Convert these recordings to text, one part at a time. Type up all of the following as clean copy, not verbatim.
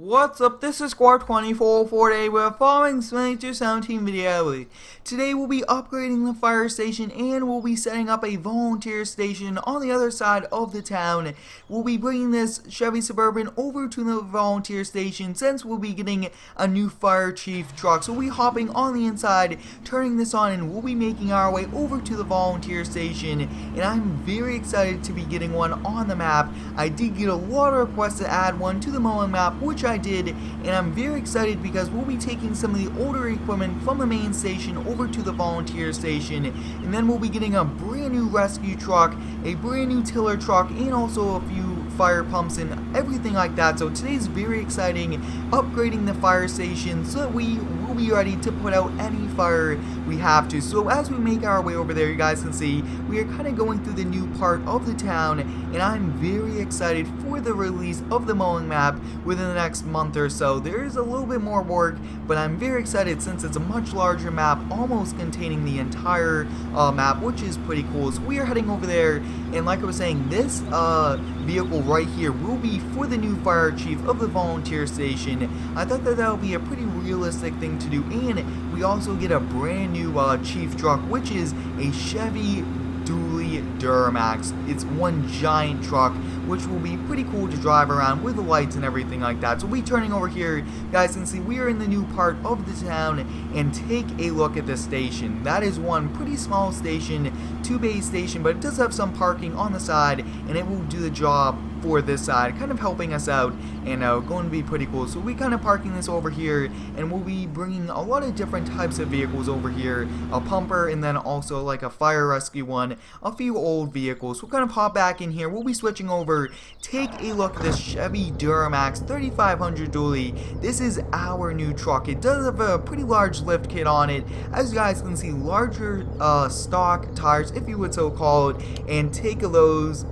What's up, this is Squad 24 for today with a following 2217 video. Today we'll be upgrading the fire station and we'll be setting up a volunteer station on the other side of the town. We'll be bringing this Chevy Suburban over to the volunteer station since we'll be getting a new fire chief truck. So we'll be hopping on the inside, turning this on, and we'll be making our way over to the volunteer station. And I'm very excited to be getting one on the map. I did get a lot of requests to add one to the mowing map, which I did, and I'm very excited because we'll be taking some of the older equipment from the main station over to the volunteer station, and then we'll be getting a brand new rescue truck, a brand new tiller truck, and also a few fire pumps and everything like that. So today's very exciting, upgrading the fire station so that we will be ready to put out any fire we have to. So as we make our way over there, you guys can see we are kind of going through the new part of the town, and I'm very excited for the release of the mowing map within the next month or so. There is a little bit more work, but I'm very excited since it's a much larger map, almost containing the entire map, which is pretty cool. So we are heading over there, and like I was saying, this vehicle right here will be for the new fire chief of the volunteer station. I thought that would be a pretty realistic thing to do, and we also get a brand new chief truck, which is a Chevy Duramax. It's one giant truck, which will be pretty cool to drive around with the lights and everything like that. So we'll be turning over here. You guys can see we are in the new part of the town, and take a look at the station. That is one pretty small station, two-bay station, but it does have some parking on the side, and it will do the job for this side, kind of helping us out, and going to be pretty cool. So we kind of parking this over here, and we'll be bringing a lot of different types of vehicles over here, a pumper, and then also like a fire rescue one, a few old vehicles. We'll kind of hop back in here. We'll be switching over. Take a look at this Chevy Duramax 3500 dually. This is our new truck. It does have a pretty large lift kit on it, as you guys can see, larger stock tires, if you would so call it, and take a look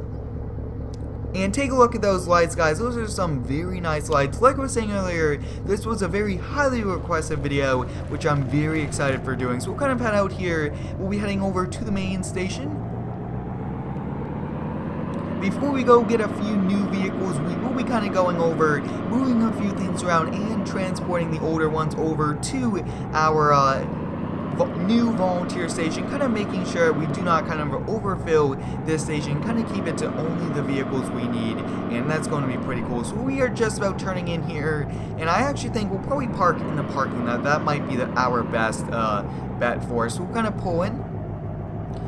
at those lights, guys. Those are some very nice lights. Like I was saying earlier, this was a very highly requested video, which I'm very excited for doing. So we'll kind of head out here. We'll be heading over to the main station. Before we go get a few new vehicles, we will be kind of going over, moving a few things around, and transporting the older ones over to our new volunteer station, kind of making sure we do not kind of overfill this station, kind of keep it to only the vehicles we need, and that's going to be pretty cool. So we are just about turning in here, and I actually think we'll probably park in the parking lot. That might be our best bet for us. So we'll kind of pull in.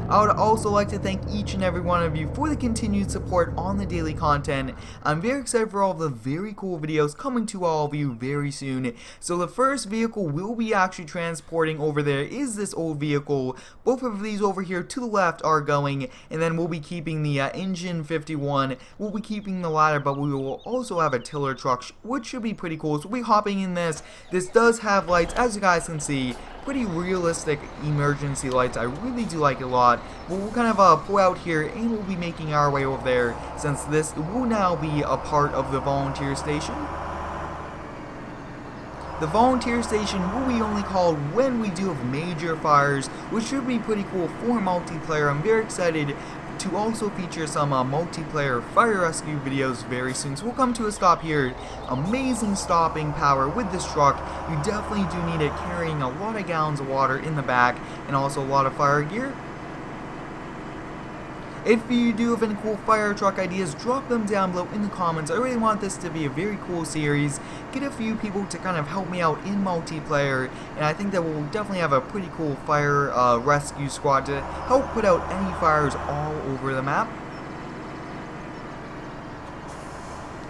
I would also like to thank each and every one of you for the continued support on the daily content. I'm very excited for all the very cool videos coming to all of you very soon. So the first vehicle we'll be actually transporting over there is this old vehicle. Both of these over here to the left are going, and then we'll be keeping the engine 51. We'll be keeping the ladder, but we will also have a tiller truck, which should be pretty cool. So we'll be hopping in this. This does have lights, as you guys can see. Pretty realistic emergency lights. I really do like it a lot. But we'll kind of pull out here, and we'll be making our way over there, since this will now be a part of the volunteer station. The volunteer station will be only called when we do have major fires, which should be pretty cool for multiplayer. I'm very excited to also feature some multiplayer fire rescue videos very soon. So we'll come to a stop here. Amazing stopping power with this truck. You definitely do need it, carrying a lot of gallons of water in the back, and also a lot of fire gear. If you do have any cool fire truck ideas, drop them down below in the comments. I really want this to be a very cool series. Get a few people to kind of help me out in multiplayer, and I think that we'll definitely have a pretty cool fire rescue squad to help put out any fires all over the map.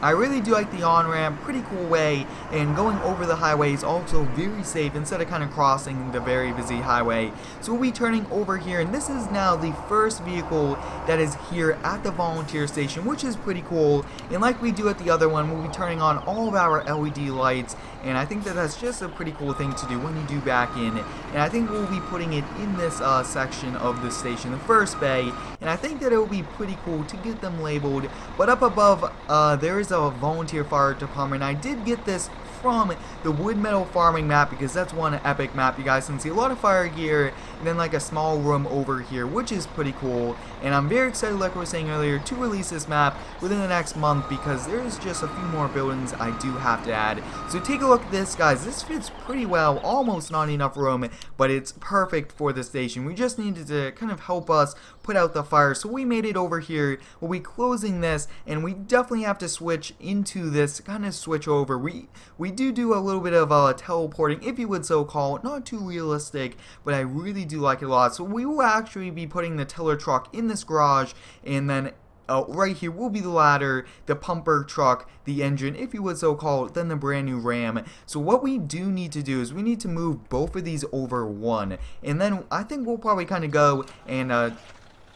I really do like the on-ramp, pretty cool way, and going over the highway is also very safe instead of kind of crossing the very busy highway. So we'll be turning over here, and this is now the first vehicle that is here at the volunteer station, which is pretty cool. And like we do at the other one, we'll be turning on all of our LED lights, and I think that that's just a pretty cool thing to do when you do back in. And I think we'll be putting it in this section of the station, the first bay, and I think that it will be pretty cool to get them labeled. But up above, there is a volunteer fire department. I did get this from the wood metal farming map because that's one epic map. You guys can see a lot of fire gear and then like a small room over here, which is pretty cool. And I'm very excited, like I was saying earlier, to release this map within the next month because there's just a few more buildings I do have to add. So take a look at this, guys. This fits pretty well, almost not enough room, but it's perfect for the station. We just needed to kind of help us put out the fire, so we made it over here. We'll be closing this, and we definitely have to switch into this kind of switch over. We do a little bit of teleporting, if you would so call it. Not too realistic, but I really do like it a lot. So we will actually be putting the tiller truck in this garage, and then right here will be the ladder, the pumper truck, the engine, if you would so call it, then the brand new Ram. So what we do need to do is we need to move both of these over one, and then I think we'll probably kind of go and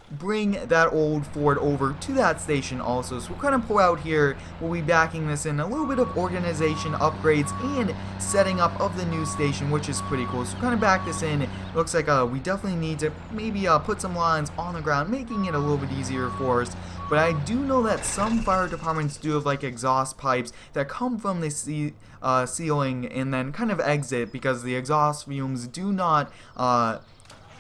bring that old Ford over to that station also. So we'll kind of pull out here, we'll be backing this in, a little bit of organization upgrades and setting up of the new station, which is pretty cool. So we'll kind of back this in. Looks like we definitely need to maybe put some lines on the ground, making it a little bit easier for us. But I do know that some fire departments do have like exhaust pipes that come from the ceiling and then kind of exit, because the exhaust fumes do not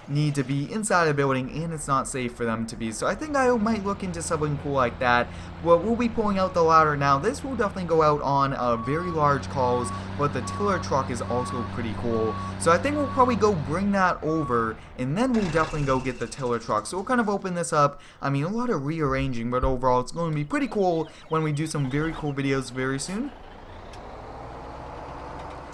need to be inside a building and it's not safe for them to be. So I think I might look into something cool like that. Well, we'll be pulling out the ladder now. This will definitely go out on very large calls, but the tiller truck is also pretty cool. So I think we'll probably go bring that over, and then we'll definitely go get the tiller truck. So we'll kind of open this up. I mean, a lot of rearranging, but overall it's going to be pretty cool when we do some very cool videos very soon.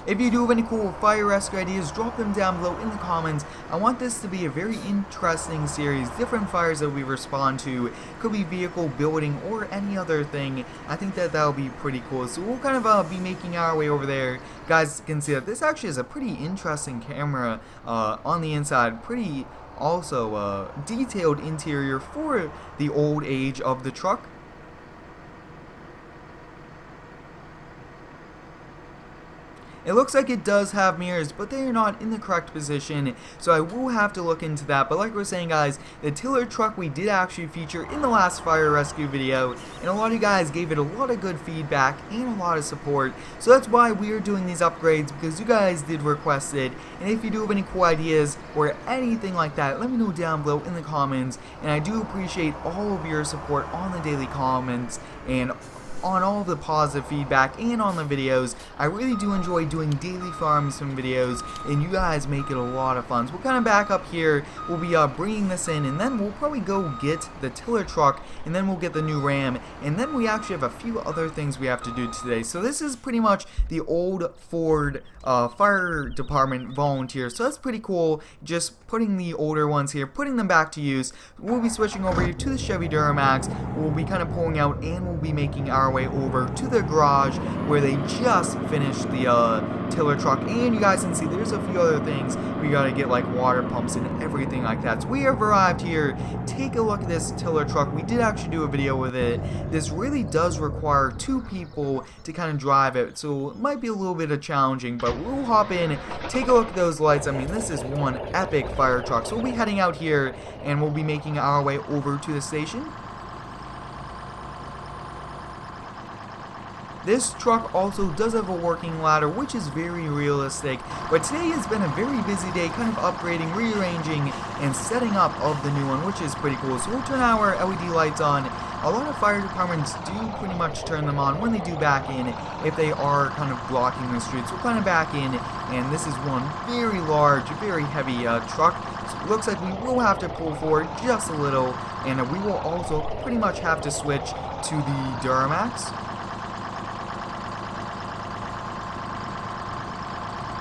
If you do have any cool fire rescue ideas, drop them down below in the comments. I want this to be a very interesting series. Different fires that we respond to. Could be vehicle, building, or any other thing. I think that that'll be pretty cool. So we'll kind of be making our way over there. Guys can see that this actually is a pretty interesting camera on the inside. Pretty also detailed interior for the old age of the truck. It looks like it does have mirrors, but they are not in the correct position, so I will have to look into that. But like we were saying, guys, the tiller truck we did actually feature in the last fire rescue video, and a lot of you guys gave it a lot of good feedback and a lot of support. So that's why we are doing these upgrades, because you guys did request it. And if you do have any cool ideas or anything like that, let me know down below in the comments. And I do appreciate all of your support on the daily comments and on all the positive feedback and on the videos. I really do enjoy doing daily farm sim videos, and you guys make it a lot of fun. So we'll kind of back up here, we'll be bringing this in, and then we'll probably go get the tiller truck, and then we'll get the new Ram, and then we actually have a few other things we have to do today. So this is pretty much the old Ford fire department volunteer, so that's pretty cool. Just putting the older ones here, putting them back to use. We'll be switching over here to the Chevy Duramax. We'll be kind of pulling out, and we'll be making our way over to the garage where they just finished the tiller truck. And you guys can see there's a few other things we gotta get, like water pumps and everything like that. So we have arrived here. Take a look at this tiller truck. We did actually do a video with it. This really does require 2 people to kind of drive it, so it might be a little bit of challenging, but we'll hop in, take a look at those lights. I mean, this is one epic fire truck. So we'll be heading out here, and we'll be making our way over to the station. This truck also does have a working ladder, which is very realistic, but today has been a very busy day, kind of upgrading, rearranging, and setting up of the new one, which is pretty cool. So we'll turn our LED lights on. A lot of fire departments do pretty much turn them on when they do back in, if they are kind of blocking the streets. We'll kind of back in, and this is one very large, very heavy truck. So it looks like we will have to pull forward just a little, and we will also pretty much have to switch to the Duramax.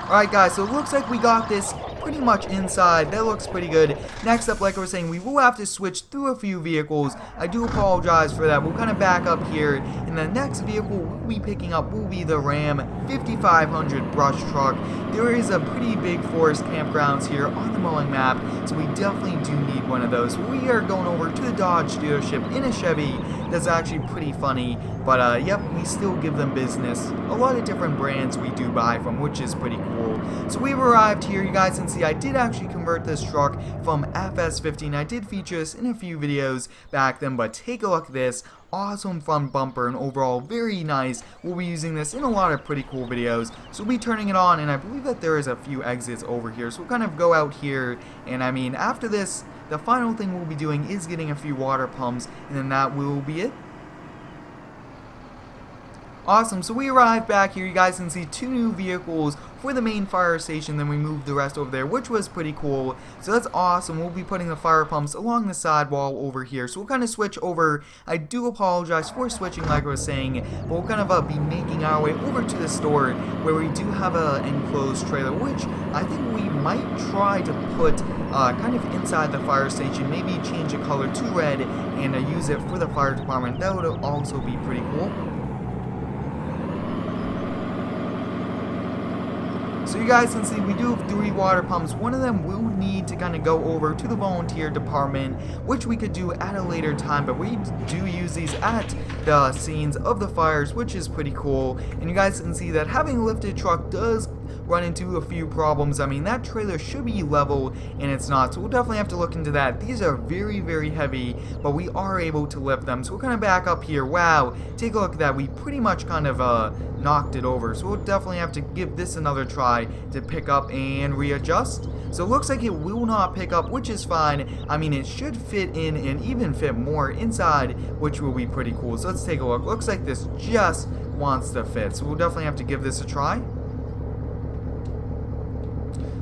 Alright guys, so it looks like we got this pretty much inside. That looks pretty good. Next up, like I was saying, we will have to switch through a few vehicles. I do apologize for that. We'll kind of back up here, and the next vehicle we'll be picking up will be the Ram 5500 brush truck. There is a pretty big forest campgrounds here on the mowing map, so we definitely do need one of those. We are going over to the Dodge dealership in a Chevy. That's actually pretty funny. But yep, we still give them business. A lot of different brands we do buy from, which is pretty cool. So we've arrived here. You guys can see I did actually convert this truck from FS15. I did feature this in a few videos back then, but take a look at this. Awesome front bumper and overall very nice. We'll be using this in a lot of pretty cool videos. So we'll be turning it on, and I believe that there is a few exits over here. So we'll kind of go out here, and I mean, after this, the final thing we'll be doing is getting a few water pumps, and then that will be it. Awesome, so we arrived back here. You guys can see 2 new vehicles for the main fire station, then we moved the rest over there, which was pretty cool. So that's awesome. We'll be putting the fire pumps along the sidewall over here. So we'll kind of switch over. I do apologize for switching like I was saying, but we'll kind of be making our way over to the store where we do have an enclosed trailer, which I think we might try to put kind of inside the fire station, maybe change the color to red and use it for the fire department. That would also be pretty cool. So you guys can see we do have 3 water pumps. One of them will need to kind of go over to the volunteer department, which we could do at a later time, but we do use these at the scenes of the fires, which is pretty cool. And you guys can see that having a lifted truck does run into a few problems. I mean, that trailer should be level and it's not, so we'll definitely have to look into that. These are very, very heavy, but we are able to lift them. So we'll kind of back up here. Wow, take a look at that. We pretty much kind of knocked it over, so we'll definitely have to give this another try to pick up and readjust. So it looks like it will not pick up, which is fine. I mean, it should fit in and even fit more inside, which will be pretty cool. So let's take a look. Looks like this just wants to fit, so we'll definitely have to give this a try.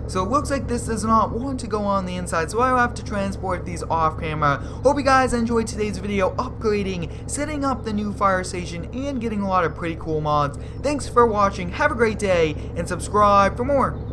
So it looks like this does not want to go on the inside, so I'll have to transport these off camera. Hope you guys enjoyed today's video upgrading, setting up the new fire station, and getting a lot of pretty cool mods. Thanks for watching, have a great day, and subscribe for more.